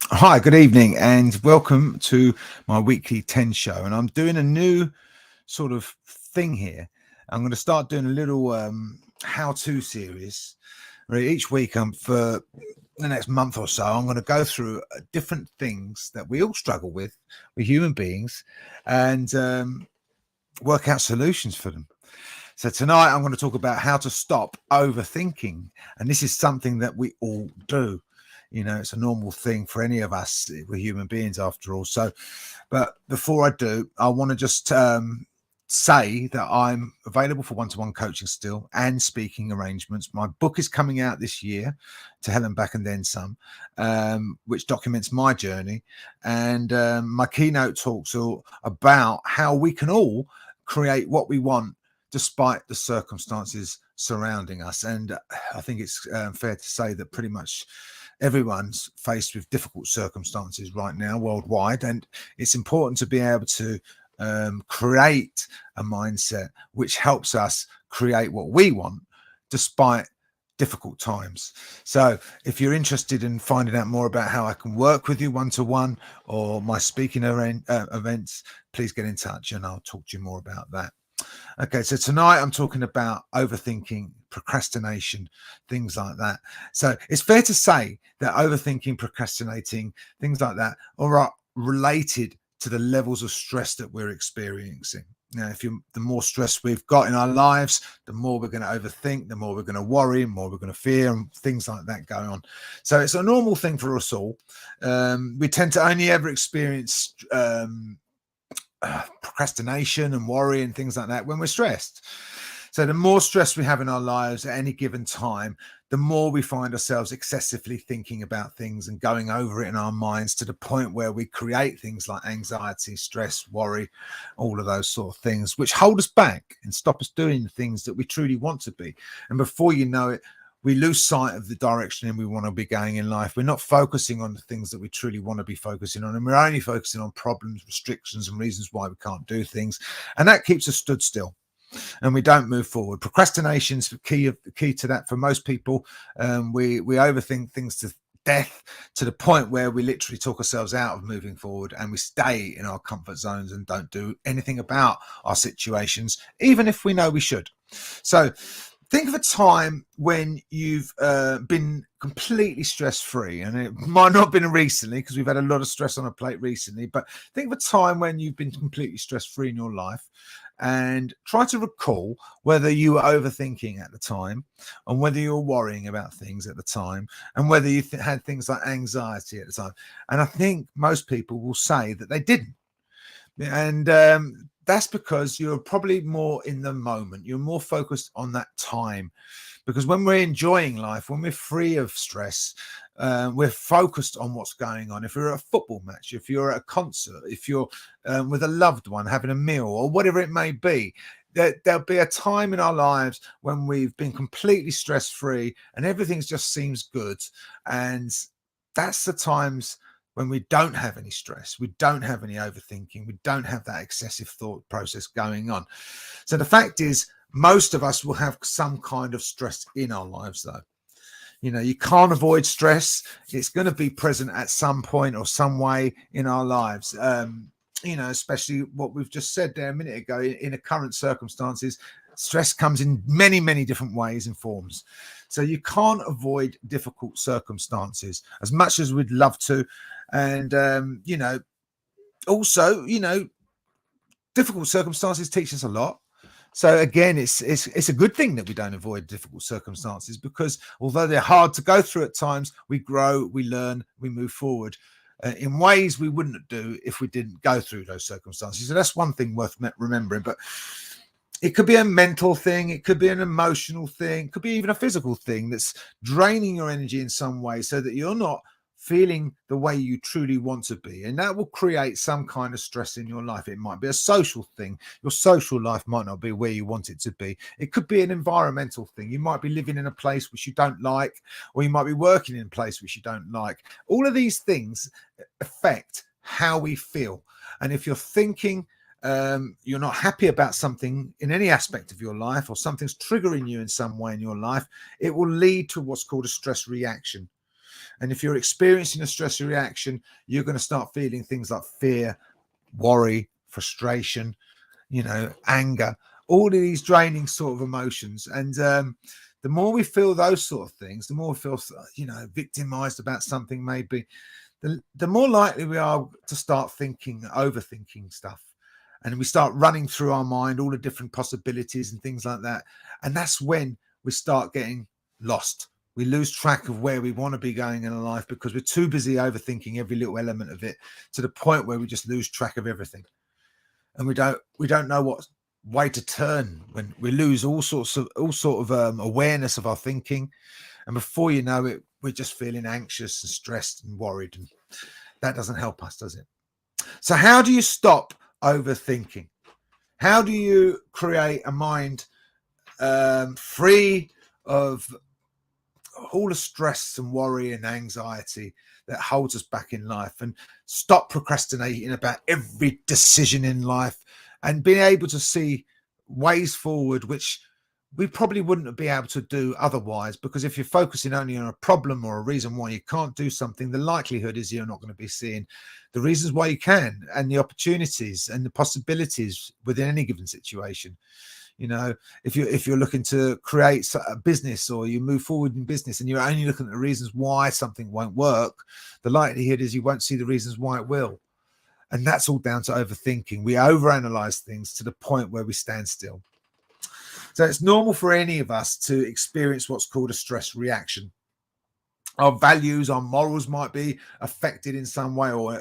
Hi, good evening, and welcome to my weekly 10 show. And I'm doing a new sort of thing here. I'm going to start doing a little how-to series. Where each week, for the next month or so, I'm going to go through different things that we all struggle with, we're human beings, and work out solutions for them. So tonight, I'm going to talk about how to stop overthinking, and this is something that we all do. It's a normal thing for any of us. We're human beings after all. So, but before I do, I want to just say that I'm available for one-to-one coaching still and speaking arrangements. My book is coming out this year, To Hell and Back and Then Some, which documents my journey. And my keynote talks all about how we can all create what we want despite the circumstances surrounding us. And I think it's fair to say that pretty much everyone's faced with difficult circumstances right now worldwide, and it's important to be able to create a mindset which helps us create what we want despite difficult times. So if you're interested in finding out more about how I can work with you one-to-one or my speaking events, please get in touch and I'll talk to you more about that. Okay, so tonight I'm talking about overthinking, procrastination, things like that. So it's fair to say that overthinking, procrastinating, things like that are related to the levels of stress that we're experiencing. Now, the more stress we've got in our lives, the more we're going to overthink, the more we're going to worry, the more we're going to fear, and things like that going on. So it's a normal thing for us all. We tend to only ever experience procrastination and worry and things like that when we're stressed. So the more stress we have in our lives at any given time, the more we find ourselves excessively thinking about things and going over it in our minds to the point where we create things like anxiety, stress, worry, all of those sort of things, which hold us back and stop us doing the things that we truly want to be. And before you know it, we lose sight of the direction and we want to be going in life. We're not focusing on the things that we truly want to be focusing on, and we're only focusing on problems, restrictions, and reasons why we can't do things. And that keeps us stood still and we don't move forward. Procrastination is the key to that for most people. We overthink things to death to the point where we literally talk ourselves out of moving forward, and we stay in our comfort zones and don't do anything about our situations, even if we know we should. So think of a time when you've been completely stress-free, and it might not have been recently because we've had a lot of stress on our plate recently, but think of a time when you've been completely stress-free in your life and try to recall whether you were overthinking at the time and whether you were worrying about things at the time and whether you had things like anxiety at the time. And I think most people will say that they didn't. And that's because you're probably more in the moment. You're more focused on that time, because when we're enjoying life, when we're free of stress, we're focused on what's going on. If you're at a football match, if you're at a concert, if you're with a loved one having a meal or whatever it may be, there'll be a time in our lives when we've been completely stress-free and everything just seems good. And that's the times when we don't have any stress, we don't have any overthinking, we don't have that excessive thought process going on. So the fact is, most of us will have some kind of stress in our lives, though. You can't avoid stress. It's going to be present at some point or some way in our lives. Especially what we've just said there a minute ago, in the current circumstances, stress comes in many, many different ways and forms. So you can't avoid difficult circumstances as much as we'd love to. And, also, difficult circumstances teach us a lot. So again, it's a good thing that we don't avoid difficult circumstances, because although they're hard to go through at times, we grow, we learn, we move forward in ways we wouldn't do if we didn't go through those circumstances. So that's one thing worth remembering. But it could be a mental thing, it could be an emotional thing, it could be even a physical thing that's draining your energy in some way so that you're not feeling the way you truly want to be, and that will create some kind of stress in your life. It might be a social thing. Your social life might not be where you want it to be. It could be an environmental thing. You might be living in a place which you don't like, or you might be working in a place which you don't like. All of these things affect how we feel, and if you're thinking you're not happy about something in any aspect of your life, or something's triggering you in some way in your life, it will lead to what's called a stress reaction. And if you're experiencing a stress reaction, you're going to start feeling things like fear, worry, frustration, anger, all of these draining sort of emotions. And the more we feel those sort of things, the more we feel, victimized about something, maybe, the more likely we are to start overthinking stuff. And we start running through our mind all the different possibilities and things like that. And that's when we start getting lost. We lose track of where we want to be going in our life because we're too busy overthinking every little element of it, to the point where we just lose track of everything. And we don't know what way to turn, when we lose all sort of awareness of our thinking. And before you know it, we're just feeling anxious and stressed and worried. And that doesn't help us, does it? So how do you stop overthinking? How do you create a mind free of all the stress and worry and anxiety that holds us back in life, and stop procrastinating about every decision in life, and being able to see ways forward which we probably wouldn't be able to do otherwise? Because if you're focusing only on a problem or a reason why you can't do something, the likelihood is you're not going to be seeing the reasons why you can, and the opportunities and the possibilities within any given situation. If you're looking to create a business, or you move forward in business, and you're only looking at the reasons why something won't work, the likelihood is you won't see the reasons why it will. And that's all down to overthinking. We overanalyze things to the point where we stand still. So it's normal for any of us to experience what's called a stress reaction. Our values, our morals might be affected in some way, or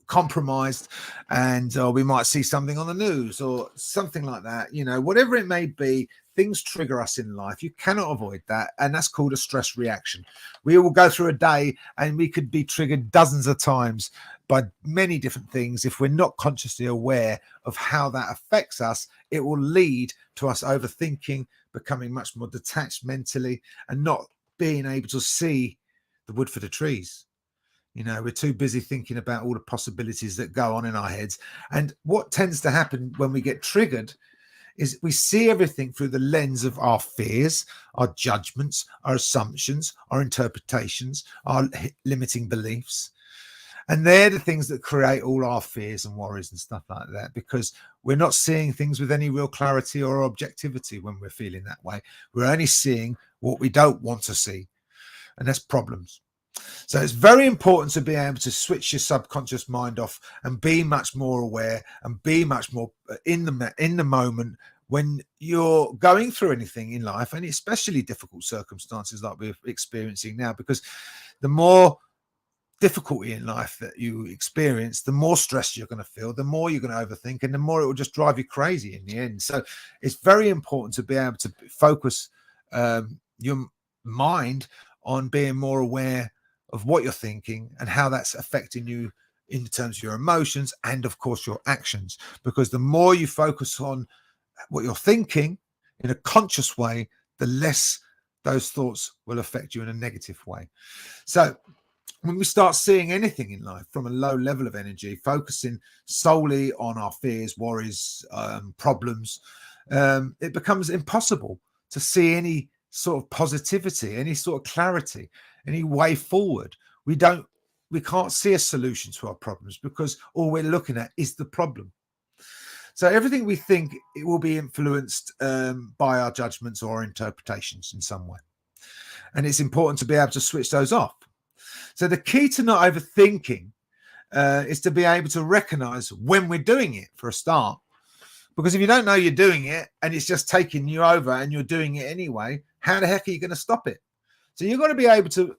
compromised, and we might see something on the news or something like that. Whatever it may be, things trigger us in life. You cannot avoid that, and that's called a stress reaction. We will go through a day and we could be triggered dozens of times by many different things. If we're not consciously aware of how that affects us, it will lead to us overthinking, becoming much more detached mentally, and not being able to see the wood for the trees. We're too busy thinking about all the possibilities that go on in our heads. And what tends to happen when we get triggered is we see everything through the lens of our fears, our judgments, our assumptions, our interpretations, our limiting beliefs. And they're the things that create all our fears and worries and stuff like that, because we're not seeing things with any real clarity or objectivity when we're feeling that way. We're only seeing what we don't want to see, and that's problems. So it's very important to be able to switch your subconscious mind off and be much more aware and be much more in the moment when you're going through anything in life, and especially difficult circumstances like we're experiencing now, because the more difficulty in life that you experience, the more stress you're going to feel, the more you're going to overthink, and the more it will just drive you crazy in the end. So it's very important to be able to focus your mind on being more aware of what you're thinking and how that's affecting you in terms of your emotions and, of course, your actions. Because the more you focus on what you're thinking in a conscious way, the less those thoughts will affect you in a negative way. So when we start seeing anything in life from a low level of energy, focusing solely on our fears, worries, problems, it becomes impossible to see any sort of positivity, any sort of clarity, any way forward. We can't see a solution to our problems because all we're looking at is the problem. So everything we think, it will be influenced by our judgments or interpretations in some way. And it's important to be able to switch those off. So the key to not overthinking is to be able to recognize when we're doing it, for a start. Because if you don't know you're doing it and it's just taking you over and you're doing it anyway, how the heck are you going to stop it? So you've got to be able to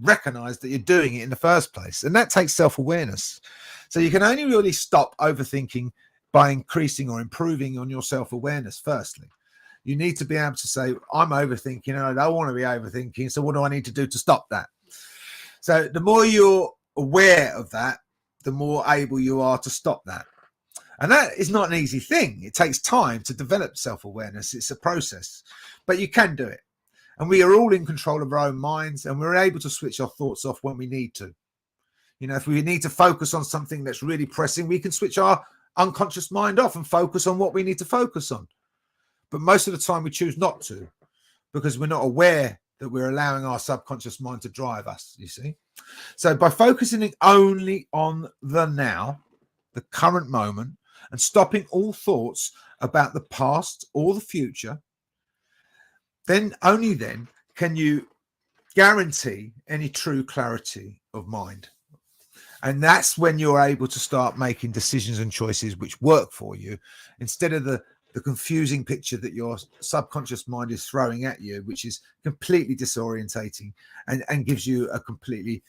recognize that you're doing it in the first place. And that takes self-awareness. So you can only really stop overthinking by increasing or improving on your self-awareness, firstly. You need to be able to say, I'm overthinking and I don't want to be overthinking. So what do I need to do to stop that? So the more you're aware of that, the more able you are to stop that. And that is not an easy thing. It takes time to develop self-awareness. It's a process, but you can do it. And we are all in control of our own minds, and we're able to switch our thoughts off when we need to. If we need to focus on something that's really pressing, we can switch our unconscious mind off and focus on what we need to focus on. But most of the time we choose not to, because we're not aware that we're allowing our subconscious mind to drive us, you see. So by focusing only on the now, the current moment, and stopping all thoughts about the past or the future, then only then can you guarantee any true clarity of mind. And that's when you're able to start making decisions and choices which work for you, instead of the confusing picture that your subconscious mind is throwing at you, which is completely disorientating and gives you a completely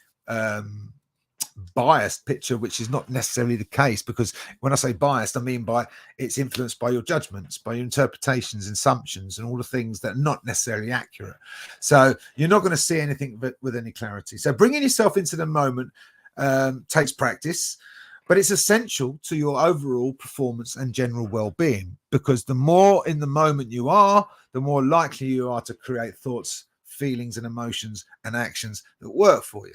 biased picture, which is not necessarily the case. Because when I say biased, I mean by it's influenced by your judgments, by your interpretations, assumptions, and all the things that are not necessarily accurate. So you're not going to see anything with any clarity. So bringing yourself into the moment takes practice, but it's essential to your overall performance and general well-being, because the more in the moment you are, the more likely you are to create thoughts, feelings, and emotions and actions that work for you.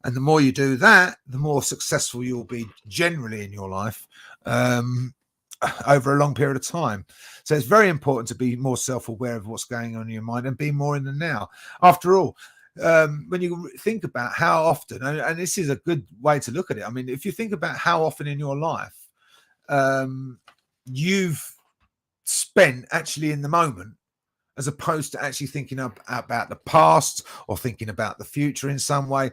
And the more you do that, the more successful you'll be generally in your life over a long period of time. So it's very important to be more self-aware of what's going on in your mind and be more in the now. After all, when you think about how often, and this is a good way to look at it. I mean, if you think about how often in your life you've spent actually in the moment, as opposed to actually thinking about the past or thinking about the future in some way,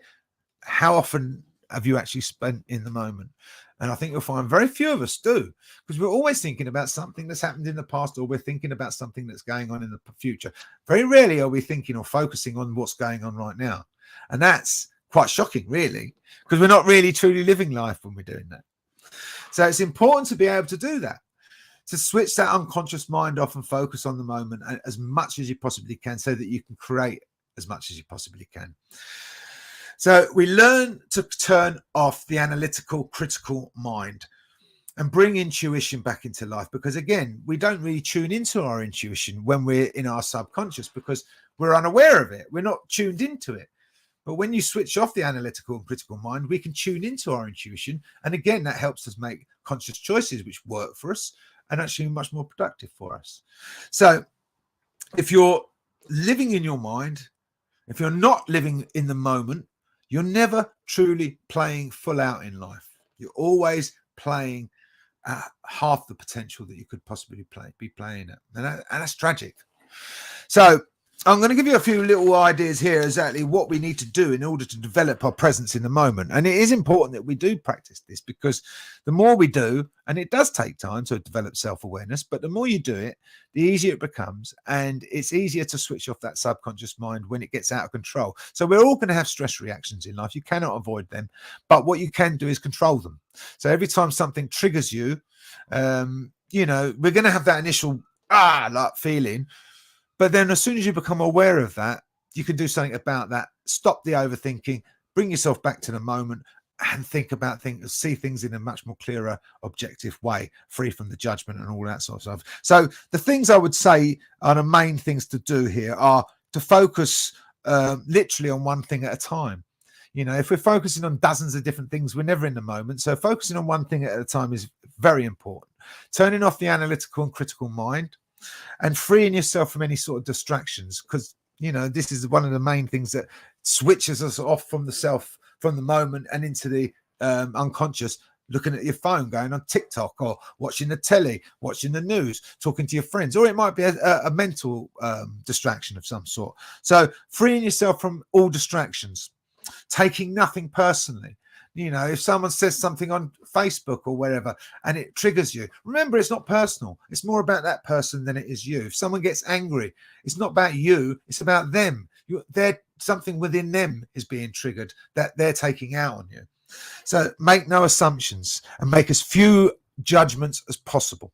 how often have you actually spent in the moment? And I think you'll find very few of us do, because we're always thinking about something that's happened in the past, or we're thinking about something that's going on in the future. Very rarely are we thinking or focusing on what's going on right now. And that's quite shocking, really, because we're not really truly living life when we're doing that. So it's important to be able to do that, to switch that unconscious mind off and focus on the moment as much as you possibly can, so that you can create as much as you possibly can. So we learn to turn off the analytical, critical mind and bring intuition back into life, because again, we don't really tune into our intuition when we're in our subconscious, because we're unaware of it. We're not tuned into it. But when you switch off the analytical and critical mind, we can tune into our intuition. And again, that helps us make conscious choices which work for us and actually much more productive for us. So if you're living in your mind, if you're not living in the moment, you're never truly playing full out in life. You're always playing half the potential that you could possibly be playing at. And that's tragic. So I'm going to give you a few little ideas here, exactly what we need to do in order to develop our presence in the moment. And it is important that we do practice this, because the more we do, and it does take time to develop self-awareness, but the more you do it, the easier it becomes. And it's easier to switch off that subconscious mind when it gets out of control. So we're all going to have stress reactions in life. You cannot avoid them. But what you can do is control them. So every time something triggers you, we're going to have that initial like feeling. But then as soon as you become aware of that, you can do something about that. Stop the overthinking, bring yourself back to the moment, and think about things, see things in a much more clearer, objective way, free from the judgment and all that sort of stuff. So the things I would say are the main things to do here are to focus literally on one thing at a time. If we're focusing on dozens of different things, we're never in the moment. So focusing on one thing at a time is very important. Turning off the analytical and critical mind, and freeing yourself from any sort of distractions, because this is one of the main things that switches us off from the moment and into the unconscious, looking at your phone, going on TikTok, or watching the telly, watching the news, talking to your friends, or it might be a mental distraction of some sort. So freeing yourself from all distractions, taking nothing personally. If someone says something on Facebook or wherever and it triggers you, remember, it's not personal. It's more about that person than it is you. If someone gets angry, it's not about you. It's about them. Something within them is being triggered that they're taking out on you. So make no assumptions and make as few judgments as possible.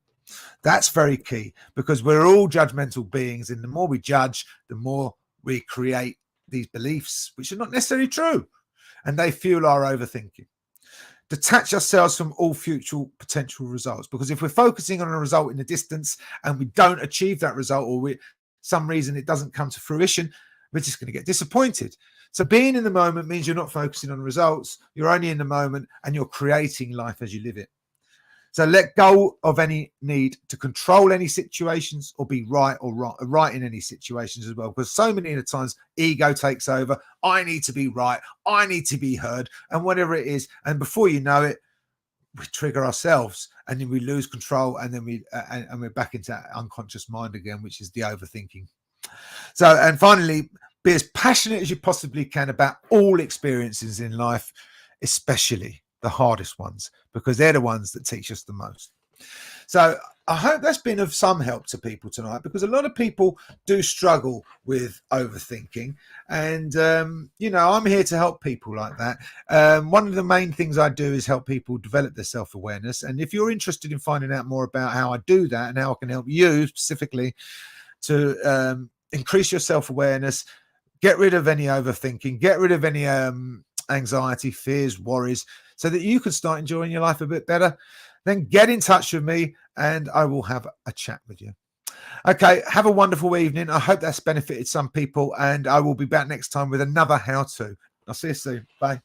That's very key, because we're all judgmental beings. And the more we judge, the more we create these beliefs, which are not necessarily true. And they fuel our overthinking. Detach ourselves from all future potential results, because if we're focusing on a result in the distance and we don't achieve that result, or some reason it doesn't come to fruition, we're just going to get disappointed. So being in the moment means you're not focusing on results. You're only in the moment and you're creating life as you live it. So let go of any need to control any situations or be right in any situations as well. Because so many of the times ego takes over. I need to be right. I need to be heard, and whatever it is. And before you know it, we trigger ourselves, and then we lose control, and then we're back into that unconscious mind again, which is the overthinking. So, and finally, be as passionate as you possibly can about all experiences in life, especially the hardest ones, because they're the ones that teach us the most. So I hope that's been of some help to people tonight, because a lot of people do struggle with overthinking. And, I'm here to help people like that. One of the main things I do is help people develop their self-awareness. And if you're interested in finding out more about how I do that and how I can help you specifically to increase your self-awareness, get rid of any overthinking, get rid of any anxiety, fears, worries, so that you can start enjoying your life a bit better, then get in touch with me and I will have a chat with you. Okay, have a wonderful evening. I hope that's benefited some people, and I will be back next time with another how-to. I'll see you soon. Bye.